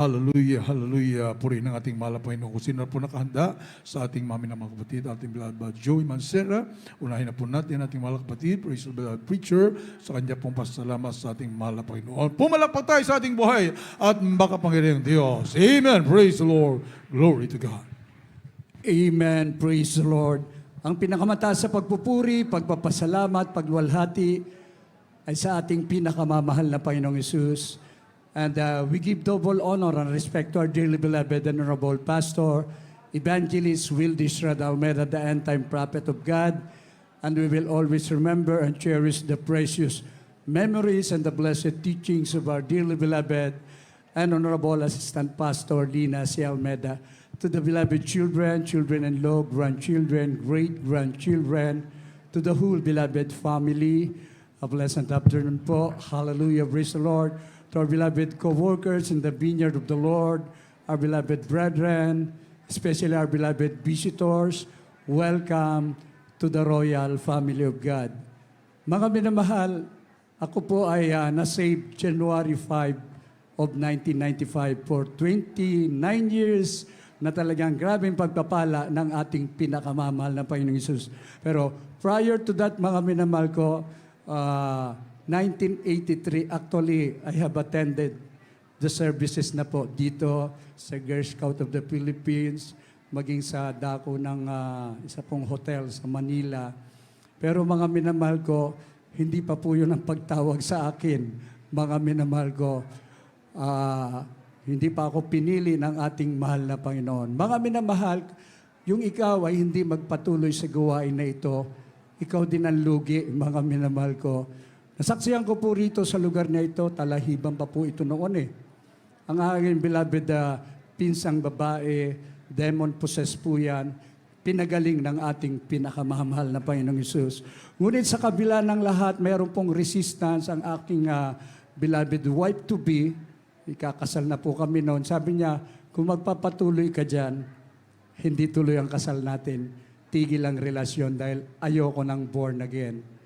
Hallelujah, hallelujah. Purihin ang ating mahal na Panginoon. Kung sino na po nakahanda sa ating mami na mga kapatid, ating beloved Joey Mancera. Unahin na po natin ating mahal na kapatid, praise the beloved preacher, sa kanya pong pasasalamat sa ating mahal na Panginoon. Pumalakpak tayo sa ating buhay at makapangyarihang Diyos. Amen. Praise the Lord. Glory to God. Amen. Praise the Lord. Ang pinakamataas sa pagpupuri, pagpapasalamat, pagluwalhati ay sa ating pinakamamahal na Panginoong Hesus. And we give double honor and respect to our dearly beloved and honorable Pastor, Evangelist Wildy Shrad Almeida, the end-time prophet of God. And we will always remember and cherish the precious memories and the blessed teachings of our dearly beloved and honorable Assistant Pastor, Lina C. Almeida. To the beloved children, children-in-law, grandchildren, great-grandchildren, to the whole beloved family, a blessed afternoon po. Hallelujah, praise the Lord. To our beloved co-workers in the vineyard of the Lord, our beloved brethren, especially our beloved visitors, welcome to the royal family of God. Mga minamahal, ako po ay na-saved January 5 of 1995 for 29 years na talagang grabing pagpapala ng ating pinakamamahal na Panginoong Hesus. Pero prior to that, mga minamahal ko, 1983, actually, I have attended the services na po dito sa Girl Scout of the Philippines, maging sa dako ng isa pong hotel sa Manila. Pero mga minamahal ko, hindi pa po yun ang pagtawag sa akin. Mga minamahal ko, hindi pa ako pinili ng ating mahal na Panginoon. Mga minamahal, yung ikaw ay hindi magpatuloy sa gawain na ito, ikaw din ang lugi, mga minamahal ko. Nasaksihan ko po rito sa lugar na ito, talahiban pa po ito noon eh. Ang aking beloved pinsang babae, demon-possessed po yan, pinagaling ng ating pinakamahal na Panginoong Hesus. Ngunit sa kabila ng lahat, mayroon pong resistance ang aking beloved wife-to-be. Ikakasal na po kami noon. Sabi niya, kung magpapatuloy ka dyan, hindi tuloy ang kasal natin. Tigil ang relasyon dahil ayoko ng born again.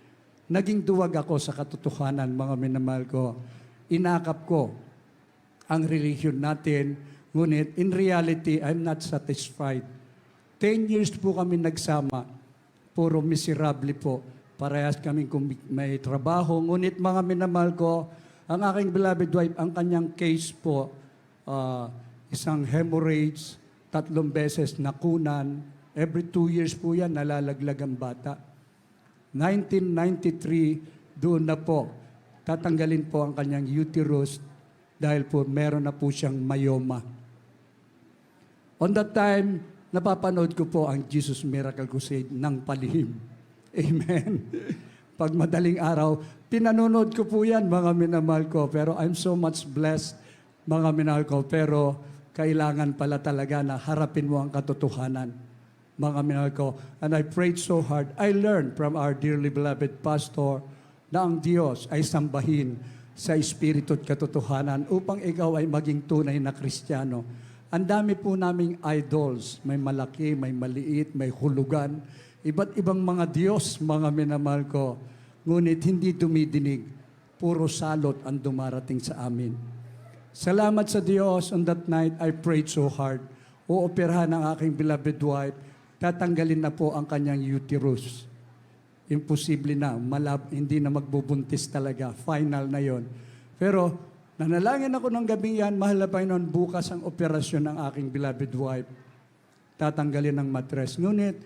Naging duwag ako sa katotohanan, mga minamahal ko. Inakap ko ang religion natin, ngunit in reality, I'm not satisfied. 10 years po kami nagsama, puro miserable po. Parehas kami kung may trabaho. Ngunit mga minamahal ko, ang aking beloved wife, ang kanyang case po, isang hemorrhage, 3 beses nakunan, every 2 years po yan, nalalaglag ang bata. 1993, doon na po, tatanggalin po ang kanyang uterus dahil po meron na po siyang myoma. On that time, napapanood ko po ang Jesus Miracle Crusade ng palihim. Amen. Pag madaling araw, pinanonood ko po yan, mga minamahal ko. Pero I'm so much blessed, mga minamahal ko. Pero kailangan pala talaga na harapin mo ang katotohanan, mga minahal ko. And I prayed so hard. I learned from our dearly beloved pastor na ang Diyos ay sambahin sa espiritu at katotohanan upang ikaw ay maging tunay na Kristiyano. Ang dami po naming idols. May malaki, may maliit, may hulugan. Iba't ibang mga Diyos, mga minamahal ko. Ngunit hindi dumidinig. Puro salot ang dumarating sa amin. Salamat sa Diyos. On that night, I prayed so hard. Ooperahan ang aking beloved wife. Tatanggalin na po ang kanyang uterus. Imposible na, hindi na magbubuntis talaga. Final na yon. Pero nanalangin ako ng gabing yan, mahal na Panginoon, bukas ang operasyon ng aking beloved wife. Tatanggalin ang matres. Ngunit,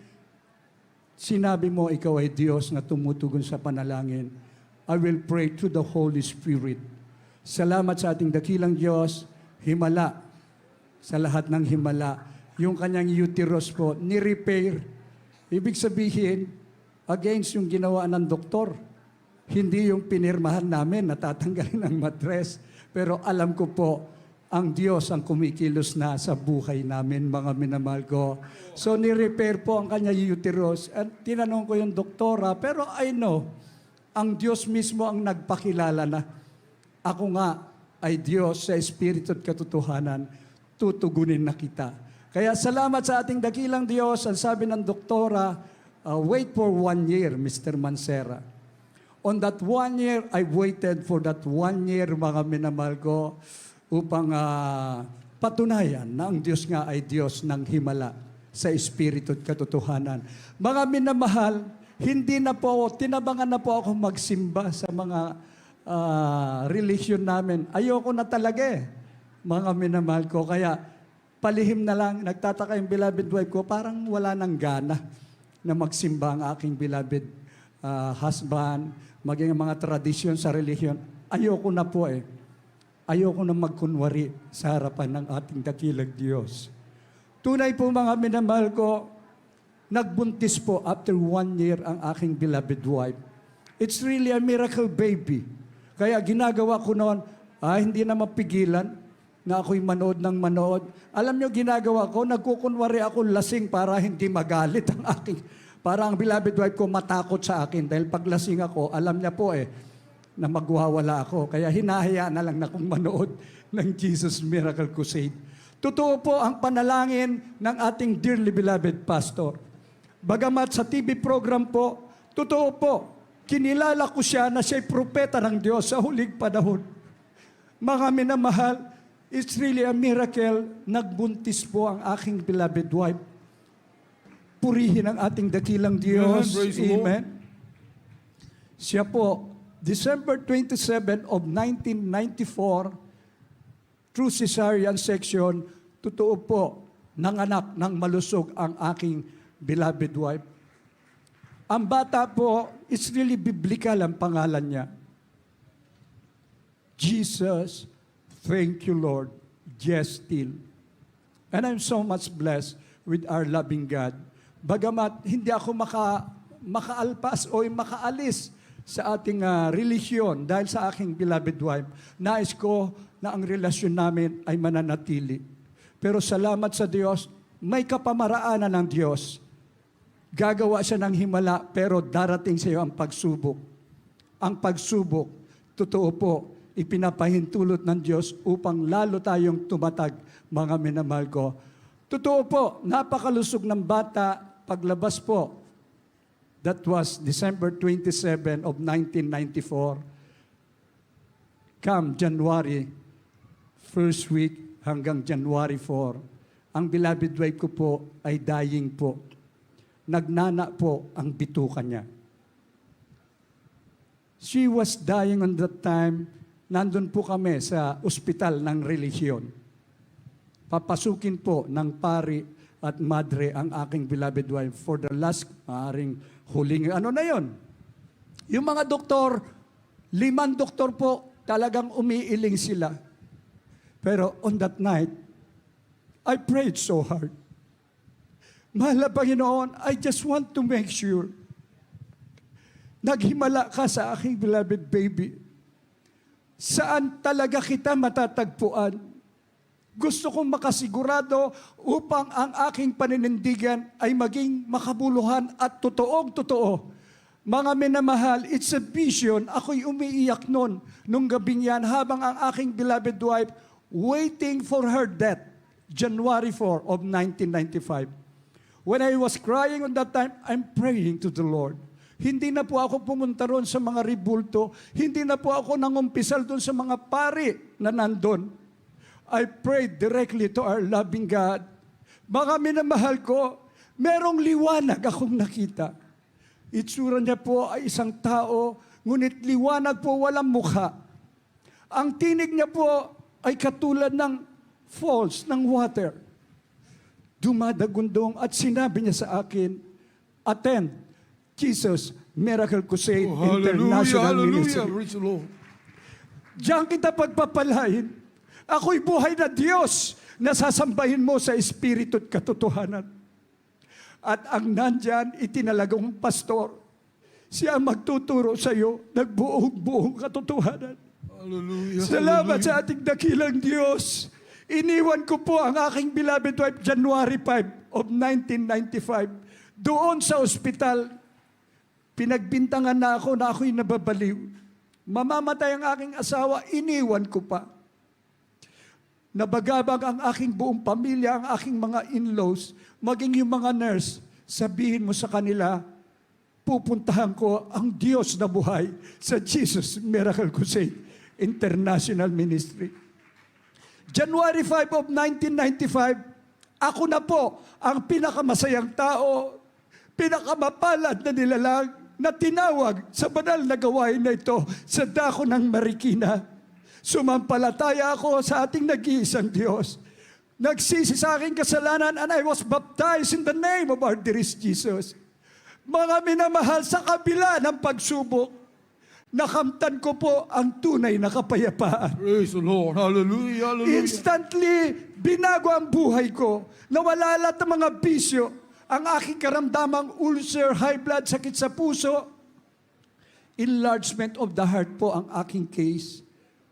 sinabi mo, ikaw ay Diyos na tumutugon sa panalangin. I will pray to the Holy Spirit. Salamat sa ating dakilang Diyos, himala, sa lahat ng himala, yung kanyang uterus po, ni-repair. Ibig sabihin, against yung ginawa ng doktor. Hindi yung pinirmahan namin, natatanggalin ang matres. Pero alam ko po, ang Diyos ang kumikilos na sa buhay namin, mga minamahal ko. So, ni-repair po ang kanyang uterus. At tinanong ko yung doktora, pero I know, ang Diyos mismo ang nagpakilala na ako nga ay Diyos sa espiritu at katotohanan, tutugunin na kita. Kaya salamat sa ating dakilang Diyos. Ang sabi ng doktora, wait for 1 year, Mr. Mancera. On that 1 year, I waited for that 1 year, mga minamahal ko. upang patunayan na ang Diyos nga ay Diyos ng himala sa espiritu at katotohanan. Mga minamahal, hindi na po, tinabangan na po ako magsimba sa mga religion namin. Ayoko na talaga mga minamahal ko. Kaya palihim na lang, nagtataka yung beloved wife ko, parang wala nang gana na magsimba ang aking beloved husband, maging mga tradisyon sa religion. Ayoko na po Ayoko na magkunwari sa harapan ng ating dakilang Diyos. Tunay po mga minamahal ko, nagbuntis po after 1 year ang aking beloved wife. It's really a miracle baby. Kaya ginagawa ko noon, hindi na mapigilan na ako'y manood ng manood. Alam nyo, ginagawa ko, nagkukunwari ako lasing para hindi magalit ang aking, para ang beloved wife ko matakot sa akin. Dahil pag lasing ako, alam niya po na magwawala ako. Kaya hinahayaan na lang na kung manood ng Jesus Miracle Crusade. Totoo po ang panalangin ng ating dearly beloved pastor. Bagamat sa TV program po, totoo po, kinilala ko siya na siya'y propeta ng Diyos sa huling panahon. Mga minamahal, it's really a miracle. Nagbuntis po ang aking beloved wife. Purihin ang ating dakilang Diyos. Amen. Siya po, December 27 of 1994, through cesarean section, totoo po, nanganak ng malusog ang aking beloved wife. Ang bata po, it's really biblical ang pangalan niya. Jesus, thank you Lord, yes still. And I'm so much blessed with our loving God. Bagamat hindi ako makaalpas o makaalis sa ating relihiyon dahil sa aking beloved wife, nais ko na ang relasyon namin ay mananatili. Pero salamat sa Diyos, may kapamaraanan ng Diyos. Gagawa siya ng himala, pero darating sa iyo ang pagsubok. Ang pagsubok, totoo po, ipinapahintulot ng Diyos upang lalo tayong tumatag, mga minamahal ko. Totoo po, napakalusog ng bata, paglabas po. That was December 27 of 1994. Come January, first week hanggang January 4, ang beloved wife ko po ay dying po. Nagnana po ang bituka niya. She was dying on that time. Nandun po kami sa ospital ng relihiyon. Papasukin po ng pari at madre ang aking beloved wife for the last, maaring huling, Yung mga doktor, 5 doktor po, talagang umiiling sila. Pero on that night, I prayed so hard. Mahal na Panginoon, I just want to make sure naghimala ka sa aking beloved baby. Saan talaga kita matatagpuan? Gusto kong makasigurado upang ang aking paninindigan ay maging makabuluhan at totoong-totoo. Mga minamahal, it's a vision. Ako'y umiiyak noon, nung gabing yan, habang ang aking beloved wife waiting for her death, January 4 of 1995. When I was crying on that time, I'm praying to the Lord. Hindi na po ako pumunta roon sa mga ribulto. Hindi na po ako nangumpisal doon sa mga pari na nandun. I prayed directly to our loving God. Mga minamahal ko, merong liwanag akong nakita. Itsura niya po ay isang tao, ngunit liwanag po walang mukha. Ang tinig niya po ay katulad ng falls ng water. Dumadagundong at sinabi niya sa akin, attend Jesus Miracle Crusade International Ministry. Praise the Lord. Diyan kita pagpapalain. Ako'y buhay na Diyos na sasambahin mo sa espiritu at katotohanan. At ang nandyan, itinalagong pastor, siya ang magtuturo sa iyo ng buong katotohanan. Hallelujah. Salamat sa ating dakilang Diyos. Iniwan ko po ang aking beloved wife January 5 of 1995. Doon sa ospital, pinagbintangan na ako na ako'y nababaliw. Mamamatay ang aking asawa, iniwan ko pa. Nabagabag ang aking buong pamilya, ang aking mga in-laws, maging yung mga nurse. Sabihin mo sa kanila, pupuntahan ko ang Diyos na buhay sa Jesus Miracle Crusade International Ministry. January 5 of 1995, ako na po ang pinakamasayang tao, pinakamapalad na nilalang na tinawag sa banal na gawain na ito sa dako ng Marikina. Sumampalataya ako sa ating nag-iisang Diyos. Nagsisi sa aking kasalanan and I was baptized in the name of our dearest Jesus. Mga minamahal, sa kabila ng pagsubok, nakamtan ko po ang tunay na kapayapaan. Praise the Lord. Hallelujah. Hallelujah. Instantly, binago ang buhay ko. Nawala lahat ng mga bisyo. Ang aking karamdamang ulcer, high blood, sakit sa puso, enlargement of the heart po ang aking case.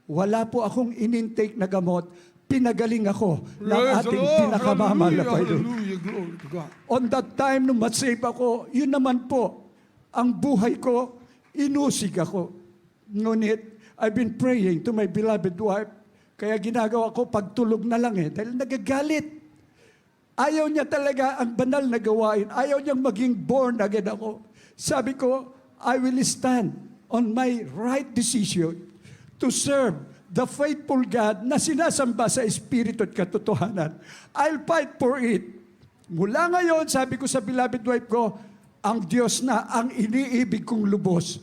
Wala po akong inintake na gamot. Pinagaling ako ng Praise the ating Lord. pinakamamahal na Hallelujah. Panginoon. Hallelujah. Glory to God. On that time, nung masave ako, yun naman po, ang buhay ko, inusig ako. Ngunit, I've been praying to my beloved wife. Kaya ginagawa ko, pagtulog na lang dahil nagagalit. Ayaw niya talaga ang banal na gawain. Ayaw niyang maging born again ako. Sabi ko, I will stand on my right decision to serve the faithful God na sinasamba sa Espiritu at katotohanan. I'll fight for it. Mula ngayon, sabi ko sa beloved wife ko, ang Diyos na ang iniibig kong lubos.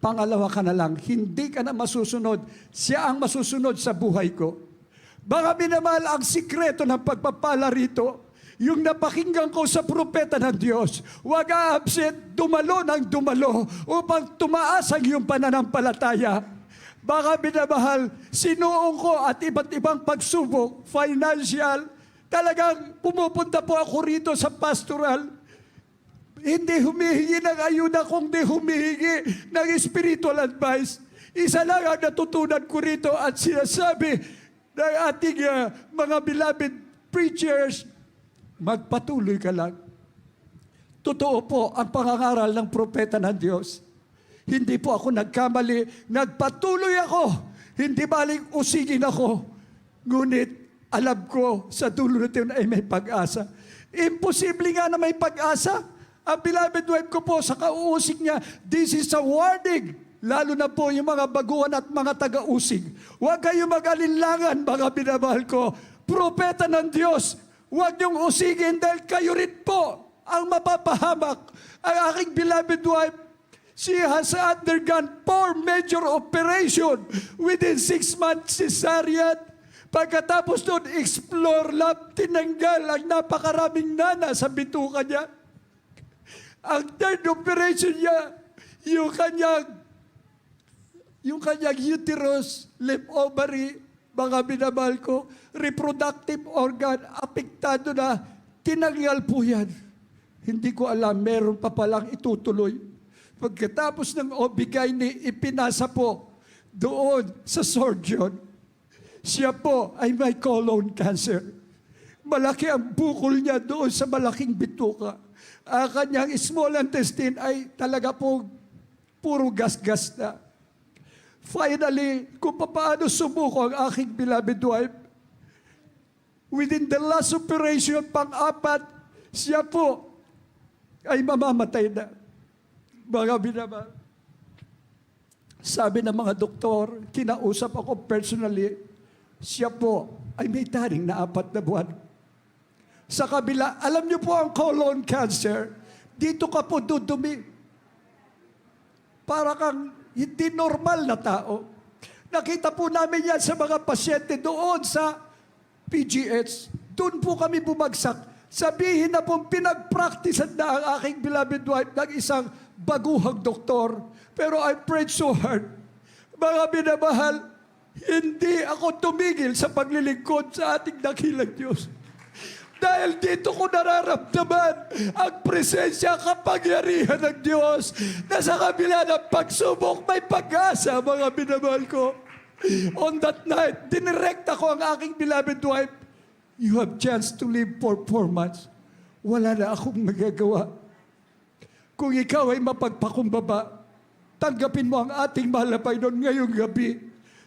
Pangalawa ka na lang, hindi ka na masusunod. Siya ang masusunod sa buhay ko. Baka minamahal ang sikreto ng pagpapala rito, yung napakinggan ko sa propeta ng Diyos, huwag a-absent, dumalo ng dumalo upang tumaas ang iyong pananampalataya. Baka minamahal, sinuong ko at iba't ibang pagsubok, financial, talagang pumupunta po ako rito sa pastoral. Hindi humihingi ng ayuda, kundi humihingi ng spiritual advice. Isa lang ang natutunan ko rito at sinasabi ng ating mga beloved preachers, magpatuloy ka lang. Totoo po ang pangangaral ng propeta ng Diyos. Hindi po ako nagkamali, nagpatuloy ako. Hindi baling usigin ako. Ngunit alam ko sa dulo nito ay may pag-asa. Imposible nga na may pag-asa. Ang beloved wife ko po sa kauusig niya, this is a warning. Lalo na po yung mga baguhan at mga taga-usig. Huwag kayong mag-alinlangan, mga binamahal ko. Propeta ng Diyos, huwag niyong usigin dahil kayo rin po ang mapapahamak. Ang aking beloved wife, she has undergone 4 major operation within 6 months cesarean. Pagkatapos doon, explore lab, tinanggal ang napakaraming nana sa bituka niya. Ang 3rd operation niya, yung kanyang uterus, left ovary, mga binabal ko, reproductive organ, apektado na, tinanggal po yan. Hindi ko alam, meron pa palang itutuloy. Pagkatapos ng obigay ni ipinasa po doon sa surgeon, siya po ay may colon cancer. Malaki ang bukol niya doon sa malaking bituka. Ang kanyang small intestine ay talaga po puro gas-gas na. Finally, kung paano sumuko ang aking beloved wife, within the last operation, pang-4, siya po ay mamamatay na. Mga binaba. Sabi ng mga doktor, kinausap ako personally, siya po ay may taring na 4 na buwan. Sa kabila, alam niyo po ang colon cancer, dito ka po dudumi. Para kang hindi normal na tao. Nakita po namin yan sa mga pasyente doon sa PGH. Doon po kami bumagsak. Sabihin na po pinag-practicean na ang aking beloved wife ng isang baguhang doktor. Pero I prayed so hard. Mga binamahal, hindi ako tumigil sa paglilingkod sa ating dakilang Diyos. Dahil dito ko nararamdaman ang presensya, kapangyarihan ng Diyos na sa kabila ng pagsubok may pag-asa, mga binamahal ko. On that night, dinirekta ko ang aking beloved wife, you have chance to live for 4 months. Wala na akong magagawa. Kung ikaw ay mapagpakumbaba, tanggapin mo ang ating mahal na Panginoon ngayong gabi.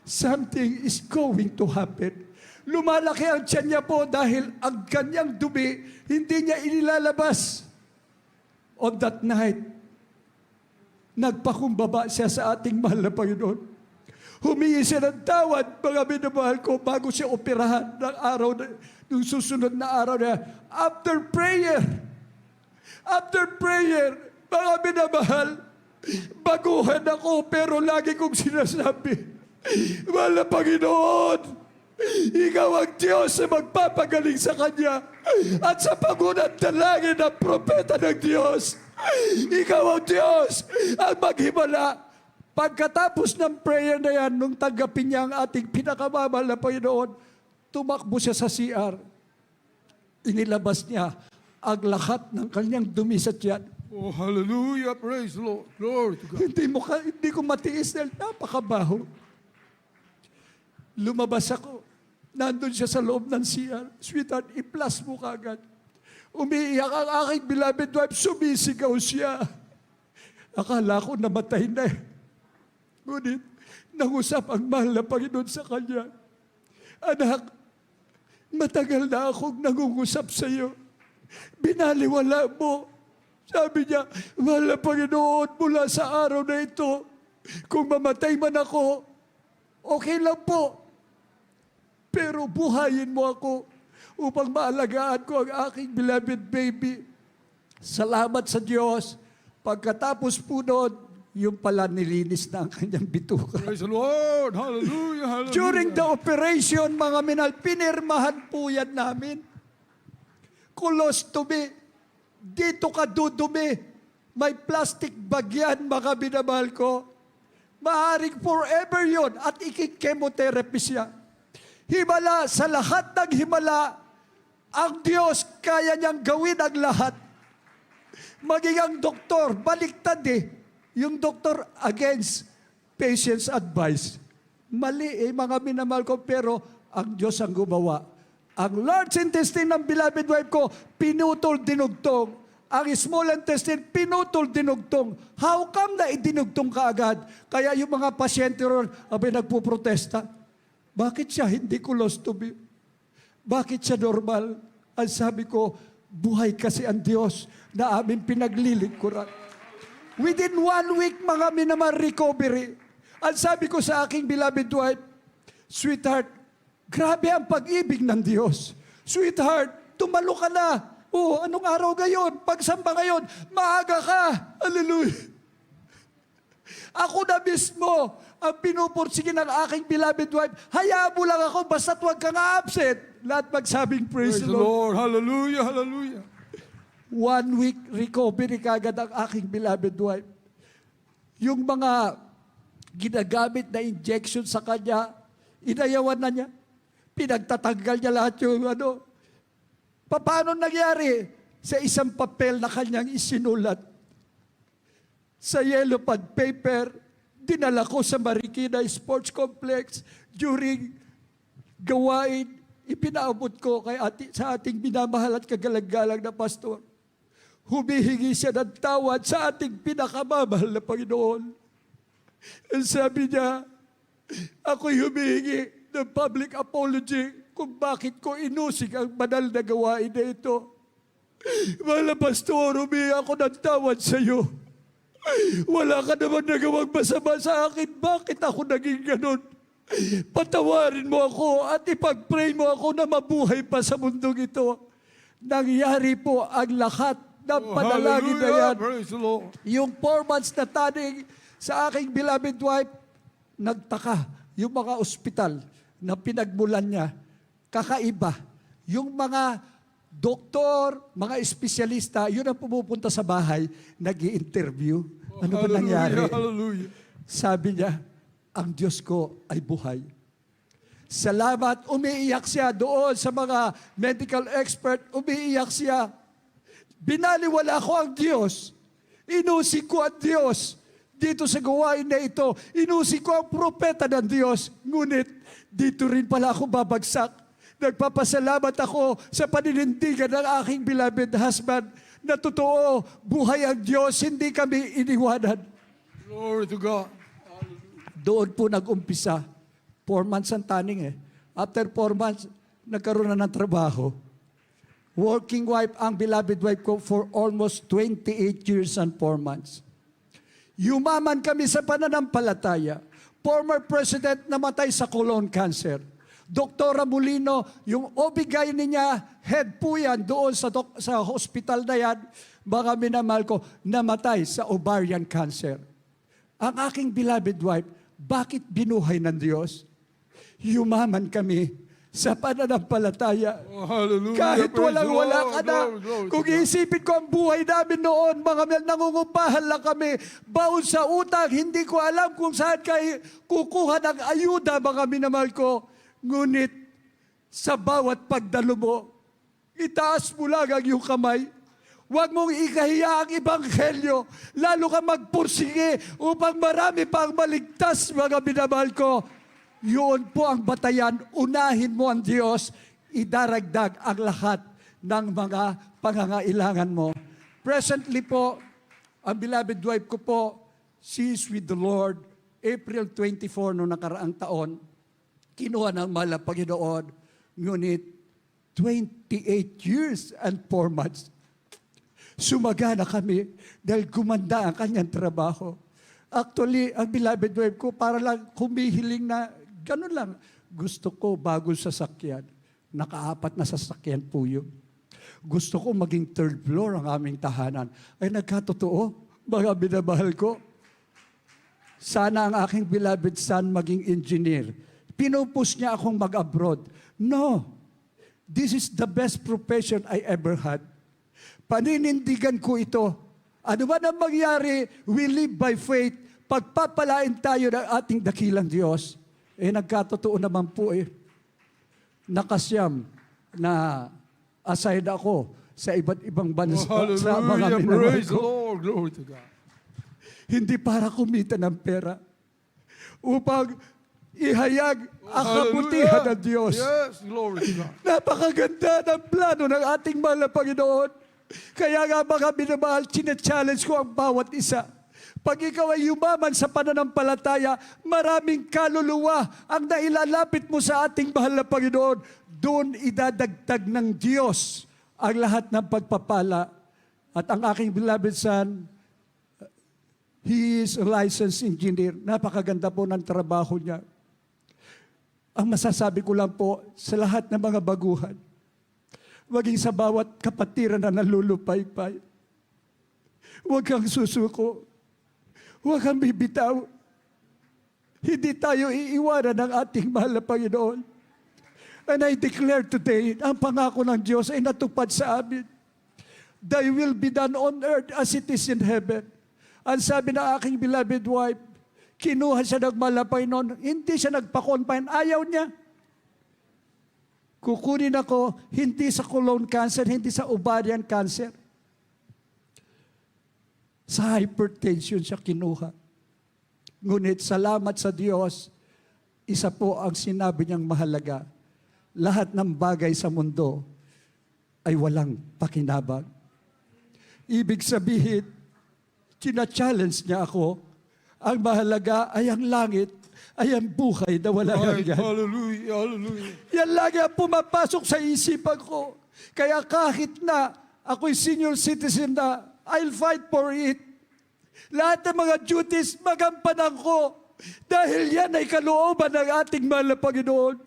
Something is going to happen. Lumalaki ang tiyan niya po dahil ang kanyang dumi, hindi niya inilalabas. On that night, nagpakumbaba siya sa ating mahal na Panginoon. Humingi siya ng tawad, mga minamahal ko, bago siya operahan ng araw na, yung susunod na araw na, after prayer, mga minamahal, baguhan ako, pero lagi kong sinasabi, mahal na Panginoon, ikaw ang Diyos na magpapagaling sa Kanya. At sa pagunat dalangin ng propeta ng Diyos, ikaw ang Diyos ang maghimala. Pagkatapos ng prayer na yan, nung tanggapin niya ang ating pinakamamahal na Panginoon, tumakbo siya sa CR. Inilabas niya ang lahat ng kanyang dumi sa tiyan. Oh, hallelujah. Praise the Lord. Glory to God. Hindi ko matiis dahil napakabaho. Lumabas ako. Nandun siya sa loob ng CR. Sweetheart, i-plus mo kagad. Umiiyak ang aking beloved wife. Sumisigaw siya. Akala ko namatay na eh. Ngunit, nangusap ang mahal na Panginoon sa kanya. Anak, matagal na akong nangungusap sa iyo. Binaliwala mo. Sabi niya, mahal na Panginoon, mula sa araw na ito, kung mamatay man ako, okay lang po. Pero buhayin mo ako upang maalagaan ko ang aking beloved baby. Salamat sa Diyos. Pagkatapos po noon, yung pala nilinis na ang kanyang bituka. Praise the Lord. Hallelujah. Hallelujah. During the operation, mga minal, pinirmahan po yan namin. Colostomy. Dito ka dudumi. May plastic bag yan, mga binamahal ko. Maaring forever yon at ikikemotherapy siya. Himala, sa lahat ng himala, ang Diyos kaya niyang gawin ang lahat. Maging ang doktor, baliktad eh. Yung doktor against patient's advice. Mali mga minamahal ko, pero ang Diyos ang gumawa. Ang large intestine ng beloved wife ko, pinutol dinugtong. Ang small intestine, pinutol dinugtong. How come na idinugtong ka agad? Kaya yung mga pasyente ron, abay nagpuprotesta. Bakit siya hindi colostomy? Bakit siya normal? Ang sabi ko, buhay kasi ang Diyos na aming pinaglilingkuran. Within 1 week, mga minamahal, recovery. Ang sabi ko sa aking beloved wife, sweetheart, grabe ang pag-ibig ng Diyos. Sweetheart, tumalo ka na. Oh, anong araw ngayon? Pagsamba ngayon, maaga ka. Hallelujah. Ako na mismo ang pinupursige ng aking beloved wife. Hayaan mo lang ako, basta't huwag kang absent. Lahat magsabing praise Praise the the Lord. Lord. Hallelujah. Hallelujah. 1 week recovery kagad ang aking beloved wife. Yung mga ginagamit na injection sa kanya, inayawan na niya. Pinagtatanggal niya lahat yung ano. Paano nangyari? Sa isang papel na kanyang isinulat. Sa yellow pad paper, dinala ko sa Marikina Sports Complex during gawain. Ipinaabot ko sa ating minamahal at kagalang-galang na pastor. Humihingi siya ng tawad sa ating pinakamamahal na Panginoon. Ang sabi niya, ako'y humihingi ng public apology kung bakit ko inusig ang banal na gawain na ito. Mahal na pastor, humihingi ako ng tawad sa iyo. Wala ka naman nagawang masama sa akin. Bakit ako naging ganun? Patawarin mo ako at ipag-pray mo ako na mabuhay pa sa mundong ito. Nangyari po ang lahat ng panalangin na yan. Praise the Lord. Yung 4 months na taning sa aking beloved wife, nagtaka yung mga ospital na pinagmulan niya. Kakaiba. Yung mga doktor, mga espesyalista, yun ang pumupunta sa bahay, nag-i-interview. Ano ba nangyari? Hallelujah. Sabi niya, ang Diyos ko ay buhay. Salamat, umiiyak siya doon sa mga medical expert, umiiyak siya. Binaliwala ko ang Diyos. Inusig ko ang Diyos. Dito sa gawain na ito, inusig ko ang propeta ng Diyos. Ngunit, dito rin pala ako babagsak. Nagpapasalamat ako sa paninindigan ng aking beloved husband na totoo, buhay ang Diyos, hindi kami iniwanan. Glory to God. Doon po nag-umpisa. 4 months ang taning eh. After 4 months, nagkaroon na ng trabaho. Working wife ang beloved wife ko for almost 28 years and 4 months. Yumaman kami sa pananampalataya. former president namatay sa colon cancer. Doktora Molino, yung OB-GYN niya, head po yan doon sa hospital na yan, mga minamahal ko, namatay sa ovarian cancer. Ang aking beloved wife, bakit binuhay ng Diyos? Yumaman kami sa pananampalataya. Oh, hallelujah. Kahit Praise the walang-wala Lord. ka na. Glory Kung to God. iisipin ko ang buhay namin noon, mga nangungupahan lang kami, baon sa utang, hindi ko alam kung saan kayo kukuha ng ayuda, mga minamahal ko. Ngunit, sa bawat pagdalo mo, itaas mo lang ang iyong kamay. Huwag mong ikahiya ang ebanghelyo, lalo ka magpursige upang marami pang maligtas, mga minamahal ko. Yun po ang batayan, unahin mo ang Diyos, idaragdag ang lahat ng mga pangangailangan mo. Presently po, ang beloved wife ko po, she is with the Lord, April 24 noong nakaraang taon, kinuha ng mahal na Panginoon, ngunit 28 years and 4 months. Sumagana kami dahil gumanda ang kanyang trabaho. Actually, ang beloved wife ko, para lang humihiling na, ganun lang, gusto ko bagong sasakyan. Nakaapat na sasakyan po yun. Gusto ko maging third floor ang aming tahanan. Ay nagkatotoo, mga binabahal ko. Sana ang aking beloved son maging engineer. Pinupus niya akong mag-abroad. No, this is the best profession I ever had. Paninindigan ko ito. Ano man ang mangyari, we live by faith. Pagpapalain tayo ng ating dakilang Diyos. Nagkatotoo naman po Nakasyam na aside ako sa iba't ibang bansa. Oh, Sa mga hallelujah. minamahal Praise the ko. Lord. Glory to God. Hindi para kumita ng pera. Upang ihayag ang kabutihan ng Diyos. Yes, glory to God. Napakaganda ng plano ng ating mahal na Panginoon. Kaya nga mga minamahal, challenge ko ang bawat isa. Pag ikaw ay yumaman sa pananampalataya, maraming kaluluwa ang nailalapit mo sa ating mahal na Panginoon. Doon idadagdag ng Diyos ang lahat ng pagpapala. At ang aking beloved son, he is a licensed engineer. Napakaganda po ng trabaho niya. Ang masasabi ko lang po sa lahat ng mga baguhan, maging sa bawat kapatiran na nalulupaypay, huwag kang susuko. Huwag kang bibitaw. Hindi tayo iiwanan ng ating mahal na Panginoon. And I declare today, ang pangako ng Diyos ay natupad sa amin. Thy will be done on earth as it is in heaven. Ang sabi ng aking beloved wife, kinuha siya ng mahal na Panginoon, hindi siya nagpa-confine, ayaw niya. Kukunin ako, hindi sa colon cancer, hindi sa ovarian cancer. Sa hypertension siya kinuha. Ngunit salamat sa Diyos, isa po ang sinabi niyang mahalaga. Lahat ng bagay sa mundo ay walang pakinabang. Ibig sabihin, challenge niya ako, ang mahalaga ay ang langit, ay ang buhay na wala hanggan. Hallelujah, hallelujah. Yan lagi ang pumapasok sa isipan ko. Kaya kahit na ako'y senior citizen na, I'll fight for it. Lahat ng mga duties, magampanan ko. Dahil yan ay kalooban ng ating mahal na Panginoon.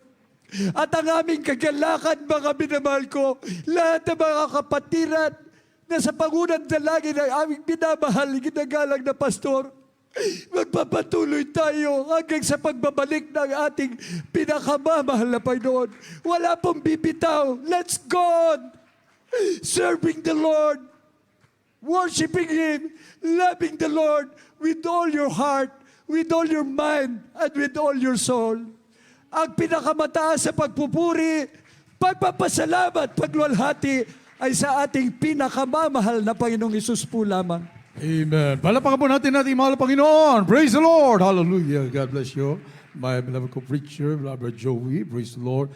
At ang aming kagalakan, mga minamahal ko, lahat ng mga kapatiran na sa pangunang dalangin ng aming minamahal, ginagalang na pastor, magpapatuloy tayo hanggang sa pagbabalik ng ating pinakamamahal na Panginoon. Wala pong bibitaw. Let's go on. Serving the Lord. Worshiping Him, loving the Lord with all your heart, with all your mind, and with all your soul. Ang pinakamataas sa pagpupuri, pagpapasalamat, pagluwalhati ay sa ating pinakamamahal na Panginoong Hesus po lamang. Amen. Palapakan po natin ating mahal na Panginoon. Praise the Lord. Hallelujah. God bless you. My beloved co-preacher, beloved Joey. Praise the Lord.